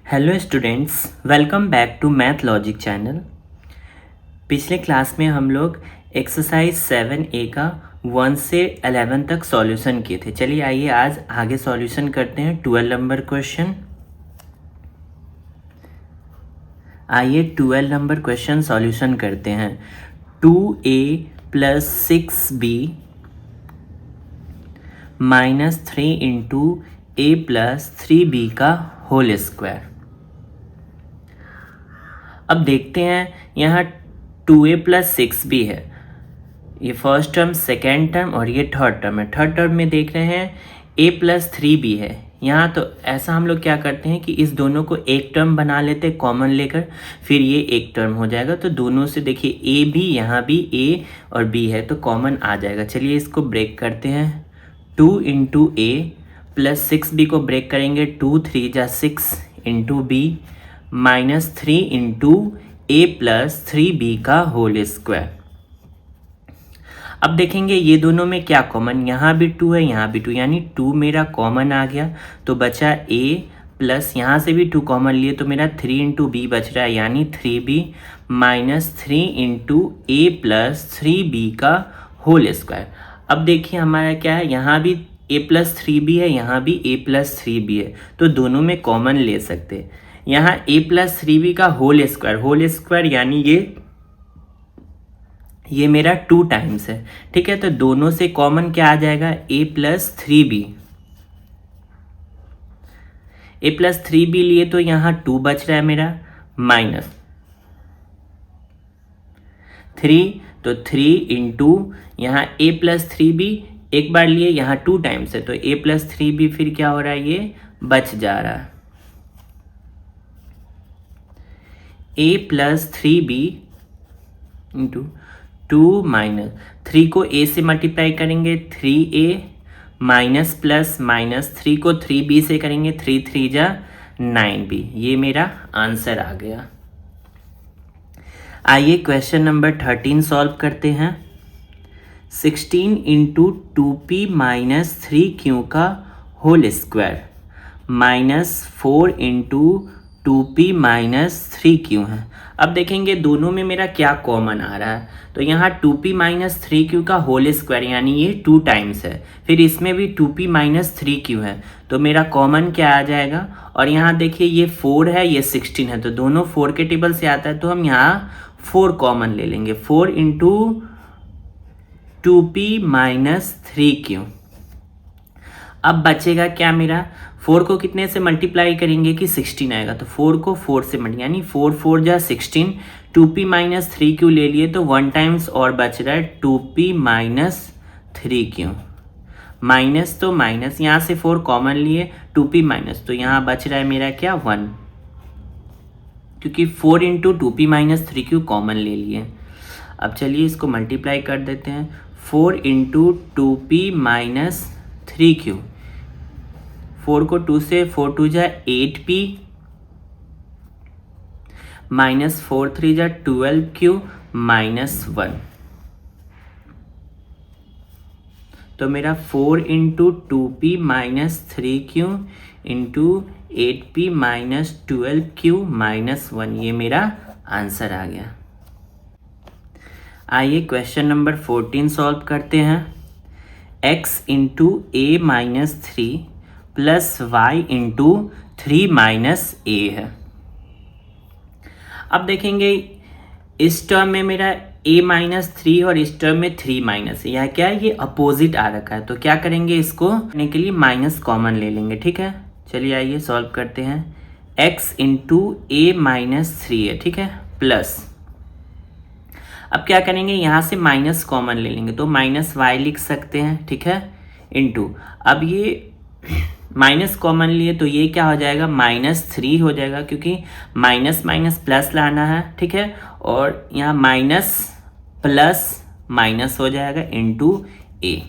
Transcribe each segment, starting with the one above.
Hello students, welcome back to math logic channel. पिछले class में हम लोग एक्सरसाइज 7A का 1 से 11 तक सॉल्यूशन किए थे। चलिए आइए आज आगे सॉल्यूशन करते हैं 12 नंबर क्वेश्चन। आइए 12 नंबर क्वेश्चन सॉल्यूशन करते हैं। 2A + 6B - 3 into A + 3B का होल स्क्वायर। अब देखते हैं यहाँ 2A + 6B है, ये फर्स्ट टर्म, सेकेंड टर्म और ये थर्ड टर्म है। थर्ड टर्म में देख रहे हैं A + 3B है यहाँ, तो ऐसा हम लोग क्या करते हैं कि इस दोनों को एक टर्म बना लेते हैं कॉमन लेकर, फिर ये एक टर्म हो जाएगा। तो दोनों से देखिए A भी, यहाँ भी A और B है तो कॉमन आ जाएगा। चलिए इसको ब्रेक करते हैं। 2 इंटू A + 6B को ब्रेक करेंगे, 2 3 जा 6 into B -3 into A + 3B का होल स्क्वायर। अब देखेंगे ये दोनों में क्या कॉमन, यहाँ भी 2 है, यहाँ भी 2, यानी 2 मेरा कॉमन आ गया तो बचा A प्लस यहाँ से भी 2 कॉमन लिए तो मेरा 3 इंटू B बच रहा है, यानी 3B -3 इंटू A + 3B का होल स्क्वायर। अब देखिए हमारा क्या है, यहाँ भी A + 3B है, यहाँ भी A + 3B है, तो दोनों में कॉमन ले सकते हैं। यहाँ A + 3B का होल स्क्वायर यानी ये मेरा 2 टाइम्स है, ठीक है। तो दोनों से कॉमन क्या आ जाएगा, A + 3B। A + 3B लिए तो यहाँ 2 बच रहा है मेरा, -3, तो 3 इंटू यहाँ A + 3B एक बार लिए, यहाँ 2 टाइम्स है तो A + 3B फिर क्या हो रहा है, ये बच जा रहा है। A + 3B इंटू 2 - 3 को A से मल्टीप्लाई करेंगे 3A -+-3 को 3B से करेंगे 3 3 जा 9B। ये मेरा आंसर आ गया। आइए क्वेश्चन नंबर 13 सॉल्व करते हैं। 16 इंटू 2P - 3Q का whole square -4 into 2P - 3Q है। अब देखेंगे दोनों में मेरा क्या कॉमन आ रहा है, तो यहाँ 2P - 3Q का होल स्क्वायर यानी ये 2 टाइम्स है, फिर इसमें भी 2P - 3Q है तो मेरा कॉमन क्या आ जाएगा। और यहाँ देखिए ये 4 है, ये 16 है, तो दोनों 4 के टेबल से आता है तो हम यहाँ 4 कॉमन ले लेंगे। 4 इंटू 2P - 3Q। अब बचेगा क्या मेरा, 4 को कितने से मल्टीप्लाई करेंगे कि 16 आएगा, तो 4 को 4 से मल्टीप्लाई यानी 4 4 जा 16, 2P - 3Q ले लिए तो 1 टाइम्स और बच रहा है 2P - 3Q। माइनस तो माइनस, यहाँ से 4 कॉमन लिए 2P माइनस, तो यहाँ बच रहा है मेरा क्या 1, क्योंकि 4 इंटू 2P - 3Q कॉमन ले लिए। अब चलिए इसको मल्टीप्लाई कर देते हैं, 4 इंटू 2P - 3Q, 4 को 2 से 4 2 जा 8P -4 3 जा 12Q -1, तो मेरा 4 into 2P - 3Q into 8P - 12Q -1, ये मेरा आंसर आ गया। आइए क्वेश्चन नंबर 14 सॉल्व करते हैं। x into A - 3 plus y into 3 - A है। अब देखेंगे इस टर्म में मेरा A - 3 और इस टर्म में 3 माइनस है, यह क्या है, ये अपोजिट आ रखा है, तो क्या करेंगे, इसको करने के लिए माइनस कॉमन ले लेंगे, ठीक है। चलिए आइए सॉल्व करते हैं। x इंटू A - 3 है, ठीक है, प्लस, अब क्या करेंगे, यहाँ से माइनस कॉमन ले लेंगे तो -y लिख सकते हैं, ठीक है, इंटू, अब ये माइनस कॉमन लिए तो ये क्या हो जाएगा, -3 हो जाएगा, क्योंकि माइनस माइनस प्लस लाना है, ठीक है, और यहाँ माइनस प्लस माइनस हो जाएगा into A।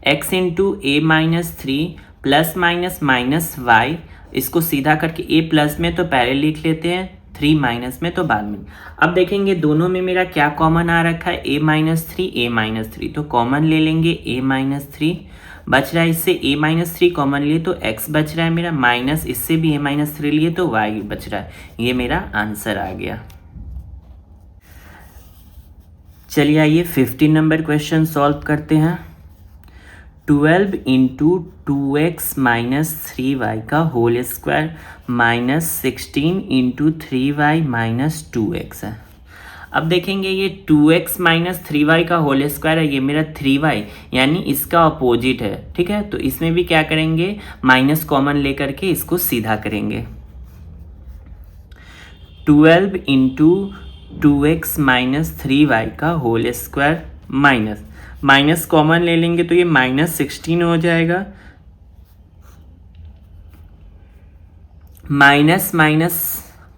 x into A - 3 plus minus minus y, इसको सीधा करके A प्लस में तो पहले लिख लेते हैं, 3 माइनस में तो बाद में। अब देखेंगे दोनों में मेरा क्या कॉमन आ रखा है, A - 3 A - 3, तो कॉमन ले लेंगे A - 3 बच रहा है इससे a माइनस 3 कॉमन लिए तो x बच रहा है मेरा, माइनस इससे भी a माइनस 3 लिए तो y बच रहा है। ये मेरा आंसर आ गया। चलिए आइए 15 नंबर क्वेश्चन सॉल्व करते हैं। 12 इंटू 2x माइनस 3y का whole square minus 16 into 3y minus 2x है। अब देखेंगे ये 2x माइनस 3y का होल स्क्वायर है, ये मेरा 3y यानी इसका अपोजिट है, ठीक है। तो इसमें भी क्या करेंगे, माइनस कॉमन लेकर के इसको सीधा करेंगे। 12 इंटू 2x माइनस 3y का होल स्क्वायर माइनस कॉमन ले लेंगे तो ये माइनस 16 हो जाएगा, माइनस माइनस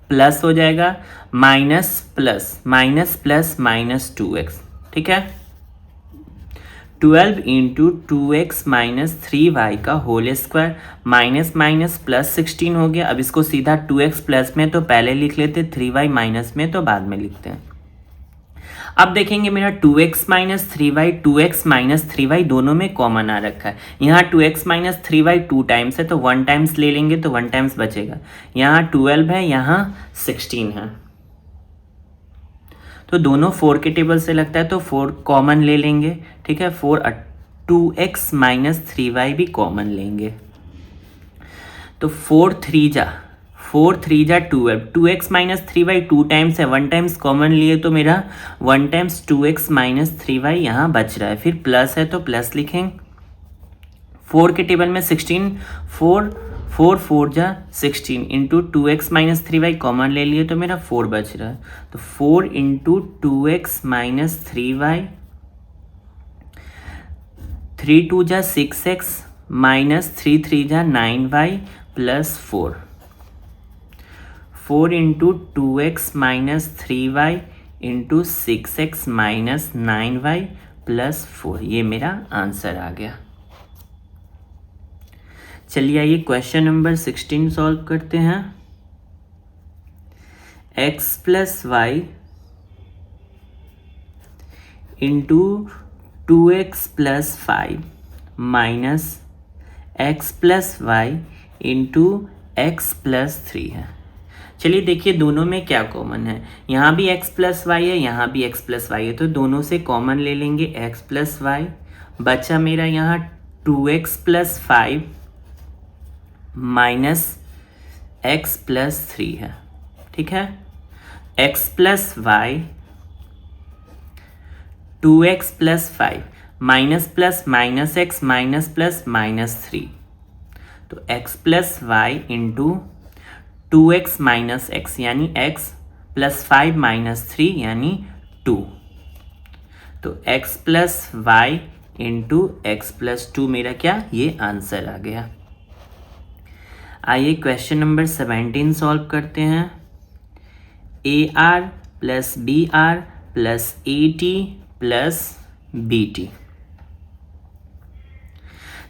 प्लस हो जाएगा, माइनस प्लस माइनस 2x, ठीक है। 12 इंटू 2x माइनस 3y का होल स्क्वायर माइनस प्लस 16 हो गया। अब इसको सीधा 2x प्लस में तो पहले लिख लेते, 3y माइनस में तो बाद में लिखते हैं। अब देखेंगे मेरा 2x माइनस 3y दोनों में कॉमन आ रखा है। यहाँ 2x माइनस 3y 2 टाइम्स है तो 1 टाइम्स ले लेंगे तो 1 टाइम्स बचेगा। यहाँ 12 है, यहाँ 16 है, तो दोनों 4 के टेबल से लगता है तो 4 कॉमन ले लेंगे, ठीक है। 2x माइनस 3y भी कॉमन लेंगे तो 4 3 जा 12, 2x माइनस 3y 2 टाइम्स है, 1 टाइम्स कॉमन लिए तो मेरा 1 टाइम्स 2x माइनस 3y यहाँ बच रहा है। फिर प्लस है तो प्लस लिखेंगे। 4 के टेबल में 16, 4 जा 16 into 2x minus 3y common ले लिए तो मेरा 4 बच रहा है। तो 4 इंटू 2x माइनस 3y, 3 2 जा 6x माइनस 3 जा 9y plus 4 into 2x minus 3y into 6x minus 9y plus 4, ये मेरा आंसर आ गया। चलिए आइए क्वेश्चन नंबर 16 सॉल्व करते हैं। x plus y into 2x plus 5 minus x plus y into x plus 3 है। चलिए देखिए दोनों में क्या कॉमन है, यहाँ भी x प्लस वाई है, यहाँ भी x प्लस वाई है, तो दोनों से कॉमन ले लेंगे x प्लस वाई। बचा मेरा यहाँ 2x plus 5 minus x plus 3 है, ठीक है। x plus y 2x plus 5 minus plus minus x minus plus minus 3, तो x plus y into 2x minus x यानी x प्लस 5 माइनस 3 यानी 2, तो x plus y into x plus 2 मेरा क्या, ये आंसर आ गया। आइए क्वेश्चन नंबर 17 सॉल्व करते हैं। AR plus BR plus AT plus BT।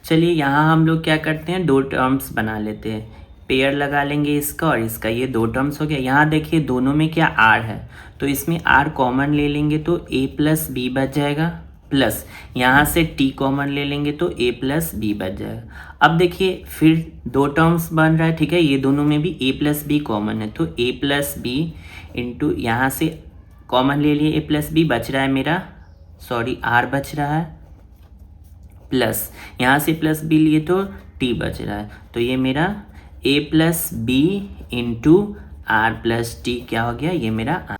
चलिए यहाँ हम लोग क्या करते हैं, 2 टर्म्स बना लेते हैं, पेयर लगा लेंगे इसका और इसका, ये 2 टर्म्स हो गया। यहाँ देखिए दोनों में क्या R है तो इसमें R कॉमन ले लेंगे तो A प्लस B बच जाएगा, प्लस यहाँ से T कॉमन ले लेंगे तो A प्लस B बच जाएगा। अब देखिए फिर 2 टर्म्स बन रहा है, ठीक है, ये दोनों में भी A प्लस B कॉमन है तो A प्लस B इंटू यहाँ से कॉमन ले लिए A प्लस B बच रहा है मेरा, R बच रहा है, प्लस यहाँ से प्लस B लिए तो T बच रहा है, तो ये मेरा A plus B into R plus T क्या हो गया, ये मेरा।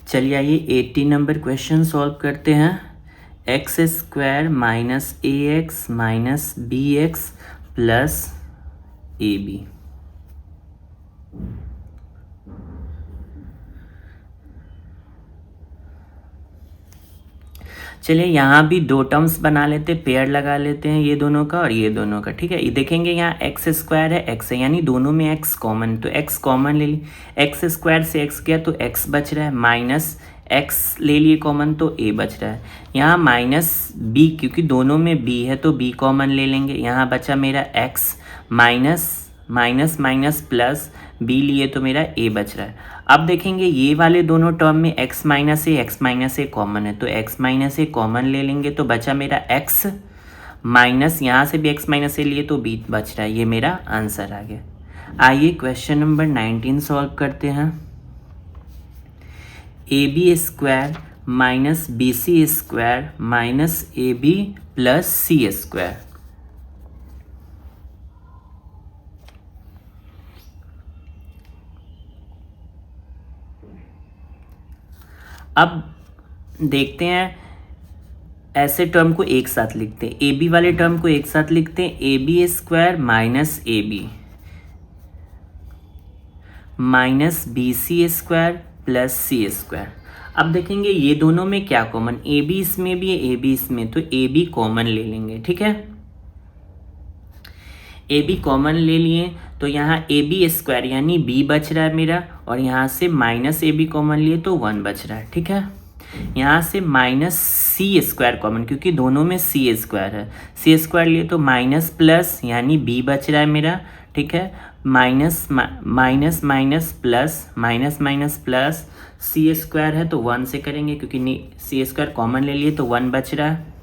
चलिए आइए 80 नंबर क्वेश्चन सॉल्व करते हैं। X square minus AX minus BX plus AB। चलिए यहाँ भी 2 टर्म्स बना लेते, पेयर लगा लेते हैं ये दोनों का और ये दोनों का, ठीक है। ये देखेंगे यहाँ एक्स स्क्वायर है, एक्स है, यानी दोनों में एक्स कॉमन, तो एक्स कॉमन ले ली, एक्स स्क्वायर से एक्स गया तो एक्स बच रहा है, माइनस एक्स ले लिए कॉमन तो ए बच रहा है। यहाँ माइनस बी, क्योंकि दोनों में बी है तो बी कॉमन ले लेंगे, यहाँ बचा मेरा x, minus minus minus plus b लिए तो मेरा ए बच रहा है। अब देखेंगे ये वाले दोनों टर्म में x माइनस ए कॉमन है तो x माइनस ए कॉमन ले लेंगे तो बचा मेरा x माइनस यहाँ से भी x माइनस ए लिए तो b बच रहा है, ये मेरा आंसर आ गया। आइए क्वेश्चन नंबर 19 सॉल्व करते हैं। AB square minus BC square minus AB plus C square. अब देखते हैं, ऐसे टर्म को एक साथ लिखते हैं, AB वाले टर्म को एक साथ लिखते हैं, AB square minus AB minus BC square plus C square. अब देखेंगे ये दोनों में क्या कॉमन, AB इसमें भी है, AB इसमें, तो AB कॉमन ले लेंगे, ठीक है। AB कॉमन ले लिए तो यहाँ AB स्क्वायर यानी B बच रहा है मेरा, और यहाँ से माइनस AB कॉमन लिए तो 1 बच रहा है, ठीक है। यहाँ से माइनस C स्क्वायर कॉमन, क्योंकि दोनों में C स्क्वायर है, C स्क्वायर लिए तो माइनस प्लस यानी B बच रहा है मेरा, ठीक है। Minus minus minus plus, minus minus plus, C square है तो 1 से करेंगे, क्योंकि C स्क्वायर कॉमन ले लिए तो 1 बच रहा है।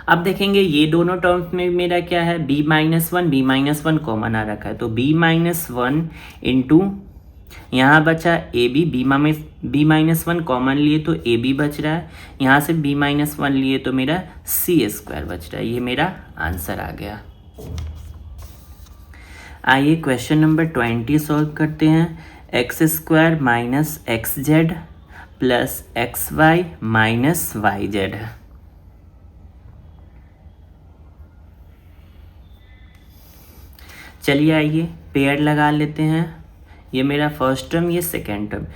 अब देखेंगे ये दोनों टर्म्स में मेरा क्या है, b माइनस वन कॉमन आ रखा है, तो b माइनस वन इंटू यहाँ बचा ab, b minus one common लिए तो ab बच रहा है, यहाँ से b माइनस वन लिए तो मेरा c स्क्वायर बच रहा है, ये मेरा आंसर आ गया। आइए क्वेश्चन नंबर 20 सॉल्व करते हैं। X square minus x z plus x y minus y z है। चलिए आइए पेयर लगा लेते हैं, ये मेरा फर्स्ट टर्म, ये सेकेंड टर्म।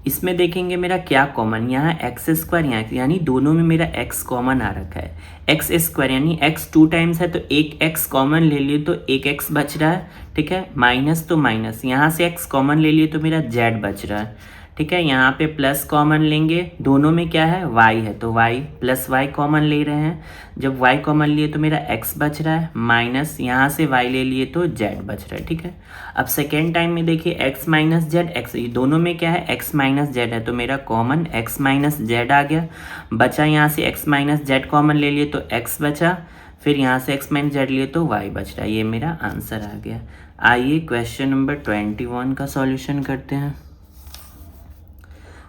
इसमें देखेंगे मेरा क्या कॉमन, यहाँ एक्स स्क्वायर यहाँ, यानी दोनों में मेरा एक्स कॉमन आ रखा है। एक्स स्क्वायर यानी एक्स 2 टाइम्स है, तो एक एक्स कॉमन ले लिए तो एक एक्स बच रहा है, ठीक है। माइनस तो माइनस, यहाँ से एक्स कॉमन ले लिए तो मेरा जेड बच रहा है, ठीक है। यहाँ पे प्लस कॉमन लेंगे, दोनों में क्या है वाई है, तो वाई प्लस वाई कॉमन ले रहे हैं। जब वाई कॉमन लिए तो मेरा एक्स बच रहा है, माइनस यहाँ से वाई ले लिए तो जेड बच रहा है, ठीक है। अब सेकेंड टाइम में देखिए एक्स माइनस जेड, एक्स, ये दोनों में क्या है एक्स माइनस जेड है, तो मेरा कॉमन एक्स माइनस जेड आ गया। बचा यहाँ से एक्स माइनस जेड कॉमन ले लिए तो एक्स बचा, फिर यहाँ से एक्स माइनस जेड लिए तो वाई बच रहा है, ये मेरा आंसर आ गया। आइए क्वेश्चन नंबर 21 का सॉल्यूशन करते हैं।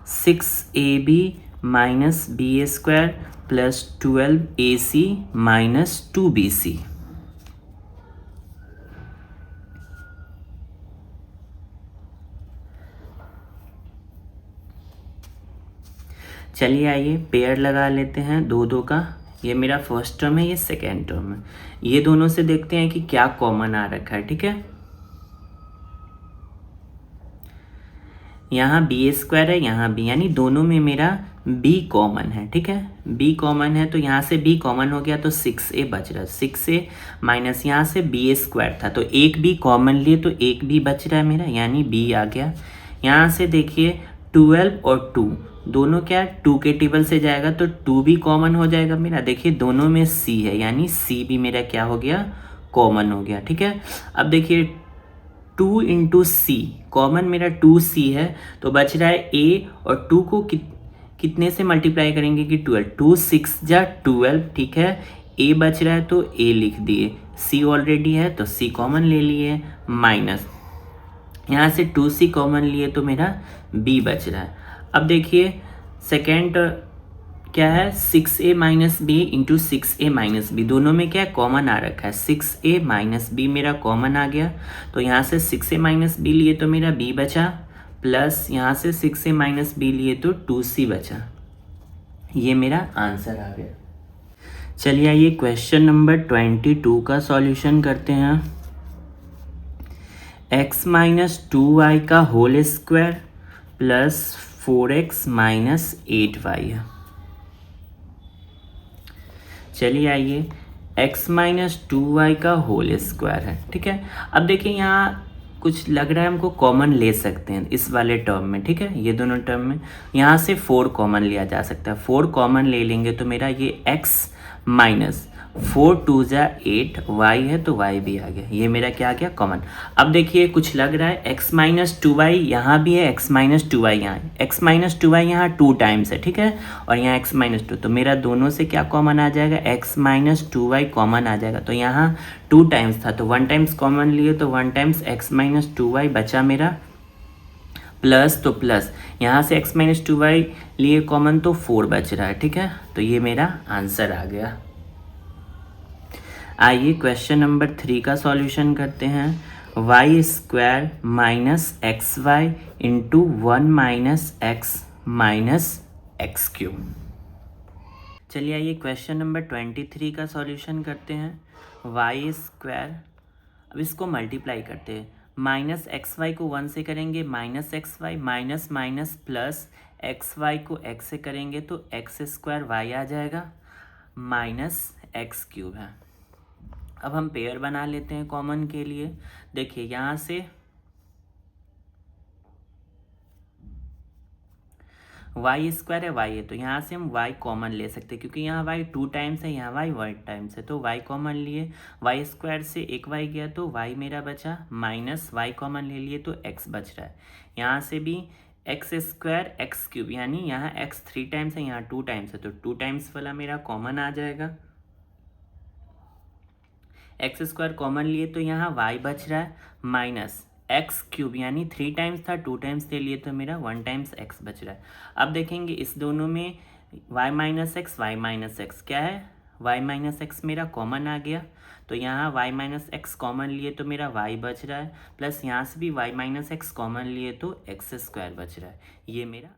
6ab minus b square plus 12ac minus 2bc। चलिए आइए पेयर लगा लेते हैं दो दो का, ये मेरा फर्स्ट टर्म है, ये सेकेंड टर्म है। ये दोनों से देखते हैं कि क्या कॉमन आ रखा है, ठीक है। यहाँ बी स्क्वायर है, यहाँ बी, यानी दोनों में मेरा b कॉमन है, ठीक है। b कॉमन है तो यहाँ से b कॉमन हो गया तो 6a बच रहा है, 6a माइनस यहाँ से b स्क्वायर था तो एक b कॉमन लिए तो एक b बच रहा है मेरा, यानी b आ गया। यहाँ से देखिए 12 और 2 दोनों क्या 2 के टेबल से जाएगा तो 2 भी कॉमन हो जाएगा मेरा। देखिए दोनों में c है, यानी c भी मेरा क्या हो गया कॉमन हो गया, ठीक है। अब देखिए 2 इंटू सी, कॉमन मेरा 2c है तो बच रहा है a, और 2 को कितने से मल्टीप्लाई करेंगे कि 12, 2 6 जा 12, ठीक है। a बच रहा है तो a लिख दिए, c ऑलरेडी है तो c कॉमन ले लिए, माइनस यहाँ से 2c कॉमन लिए तो मेरा b बच रहा है। अब देखिए सेकेंड क्या है 6a minus b into 6a minus b, दोनों में क्या कॉमन आ रखा है, 6a माइनस बी मेरा कॉमन आ गया, तो यहाँ से 6a माइनस बी लिए तो मेरा b बचा, प्लस यहाँ से 6a माइनस बी लिए तो 2c बचा, ये मेरा आंसर आ गया। चलिए आइए क्वेश्चन नंबर 22 का सॉल्यूशन करते हैं। x माइनस 2y का whole square plus 4x minus 8y है। चलिए आइए x माइनस 2y का होल स्क्वायर है, ठीक है। अब देखिए यहाँ कुछ लग रहा है हमको कॉमन ले सकते हैं इस वाले टर्म में, ठीक है। ये दोनों टर्म में यहाँ से 4 कॉमन लिया जा सकता है, 4 कॉमन ले लेंगे तो मेरा ये x माइनस 4 2 जा 8, y है तो y भी आ गया, ये मेरा क्या आ गया कॉमन। अब देखिए कुछ लग रहा है, x माइनस 2y यहाँ भी है, x माइनस 2y यहाँ है, x माइनस 2y यहाँ 2 टाइम्स है, ठीक है, और यहाँ x माइनस 2, तो मेरा दोनों से क्या कॉमन आ जाएगा, x माइनस 2y कॉमन आ जाएगा। तो यहाँ 2 टाइम्स था तो 1 टाइम्स कॉमन लिए तो 1 टाइम्स x माइनस 2y बचा मेरा, प्लस तो प्लस यहाँ से x माइनस 2y लिए कॉमन तो 4 बच रहा है, ठीक है, तो ये मेरा आंसर आ गया। आइए क्वेश्चन नंबर 3 का सॉल्यूशन करते हैं। Y square minus x y into 1 minus x cube. चलिए आइए क्वेश्चन नंबर 23 का सॉल्यूशन करते हैं। वाई स्क्वायर, अब इसको मल्टीप्लाई करते हैं, माइनस एक्स वाई को 1 से करेंगे minus x y, minus minus plus x y को x से करेंगे तो एक्स स्क्वायर वाई आ जाएगा, माइनस एक्स क्यूब है। अब हम पेयर बना लेते हैं कॉमन के लिए। देखिए यहाँ से वाई स्क्वायर है, वाई है, तो यहाँ से हम वाई कॉमन ले सकते हैं क्योंकि यहाँ वाई 2 टाइम्स है, यहाँ वाई 1 टाइम्स है, तो वाई कॉमन लिए, वाई स्क्वायर से एक वाई गया तो वाई मेरा बचा, माइनस वाई कॉमन ले लिए तो एक्स बच रहा है। यहाँ से भी एक्स स्क्वायर एक्स क्यूब, यानी यहाँ एक्स 3 टाइम्स है, यहाँ 2 टाइम्स है, तो 2 टाइम्स वाला मेरा कॉमन आ जाएगा। एक्स स्क्वायर कॉमन लिए तो यहाँ वाई बच रहा है, माइनस एक्स क्यूब, यानी 3 टाइम्स था 2 टाइम्स ले लिए तो मेरा 1 टाइम्स एक्स बच रहा है। अब देखेंगे इस दोनों में वाई माइनस एक्स क्या है, वाई माइनस एक्स मेरा कॉमन आ गया, तो यहाँ वाई माइनस एक्स कॉमन लिए तो मेरा वाई बच रहा है, प्लस यहाँ से भी वाई माइनस एक्स कॉमन लिए तो एक्स स्क्वायर बच रहा है, ये मेरा